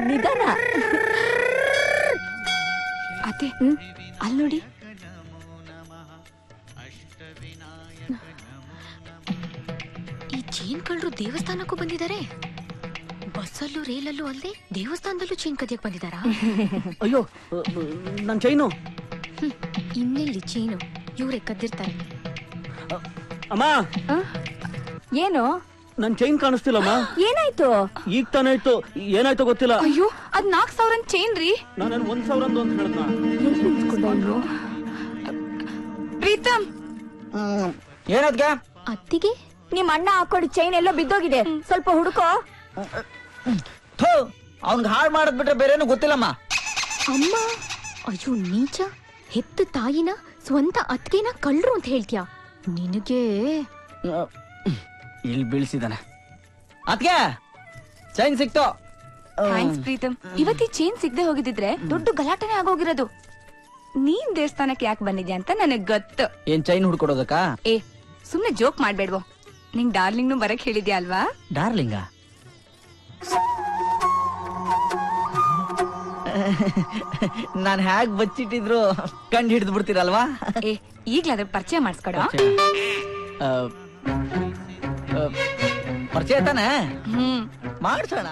ನಿಧಾನ. ಅತ್ತೆ ಅಲ್ಲಿ ನೋಡಿ. ಈ ಚೇನ್ ಕಳ್ಳರು ದೇವಸ್ಥಾನಕ್ಕೂ ಬಂದಿದ್ದಾರೆ. ಬಸ್ಸಲ್ಲೂ ರೇಲಲ್ಲೂ ಅಲ್ಲದೆ ದೇವಸ್ಥಾನದಲ್ಲೂ ಚೇನ್ ಕದಿಯಕ್ ಬಂದಿದಾರಾ? ಅಯ್ಯೋ ನನ್ ಚೈನು. ಇನ್ನೆಲ್ಲಿ ಚೇನು? ಇವ್ರೆ ಕದ್ದಿರ್ತಾರೆ. ಅಮ್ಮ ಏನು? ನನ್ ಚೈನ್ ಕಾಣಿಸ್ತಿಲ್ಲಮ್ಮ. ಏನಾಯ್ತು? ಈಗ ತಾನೇ ಆಯ್ತು. ಏನಾಯ್ತು ಗೊತ್ತಿಲ್ಲ. ಅಯ್ಯೋ ಅದ್ 4,000 ಚೇನ್ ರೀ. ನಾನು 1,000 ಅಂತ ಹೇಳ್ದ. ಪ್ರೀತಮ್ ಏನದ್ಗ? ಅತ್ತಿಗೆ ನಿಮ್ ಅಣ್ಣ ಹಾಕೊಂಡು ಚೈನ್ ಎಲ್ಲೋ ಬಿದ್ದೋಗಿದೆ, ಸ್ವಲ್ಪ ಹುಡುಕೋ. ಅವ್ನ್ಗ್ ಹಾಳು ಮಾಡದ್ ಬಿಟ್ರೆ ಬೇರೇನು ಗೊತ್ತಿಲ್ಲಮ್ಮ. ಅಮ್ಮ ಅಯ್ಯೋ ನೀಚ. ಹೆತ್ತ ತಾಯಿನ ಸ್ವಂತ ಅತ್ತಿಗೆನ ಕಳ್ರು ಅಂತ ಹೇಳ್ತೀಯ? ನಿನಗೆ ಇಲ್ಲಿ ಬೀಳ್ಸಿದಾನೆ. ಅದ್ಕೆ ಚೈನ್ ಸಿಕ್ತು. ಥ್ಯಾಂಕ್ಸ್ ಪ್ರೀತಮ್. ಇವತ್ತಿ ಚೇನ್ ಸಿಗದೆ ಹೋಗಿದ್ರೆ ದೊಡ್ಡ ಗಲಾಟನೆ ಆಗೋಗಿರೋದು. ನೀನ್ ದೇವಸ್ಥಾನಕ್ಕೆ ಯಾಕೆ ಬಂದಿದ್ಯಾ ಅಂತ ನನಗ್ ಗೊತ್ತು. ಏನ್ ಚೈನ್ ಹುಡ್ಕೊಡೋದಕ್ಕ? ಏ ಸುಮ್ನೆ ಜೋಕ್ ಮಾಡ್ಬೇಡ್ವೋ. ನಿಂಗ್ ಡಾರ್ಲಿಂಗ್ನು ಬರಕ್ ಹೇಳಿದ್ಯಾ ಅಲ್ವಾ? ಡಾರ್ಲಿಂಗ ನಾನ್ ಹ್ಯಾಗ್ ಬಚ್ಚಿಟ್ಟಿದ್ರು ಕಂಡು ಹಿಡಿದು ಬಿಡ್ತೀರಲ್ವಾ? ಏ ಈಗ್ಲಾದ್ರ ಪರಿಚಯ ಮಾಡಿಸ್ಕೊಡ. ಪರಿಚಯ ತಾನೆ ಹ್ಮ್ ಮಾಡ್ಸೋಣ.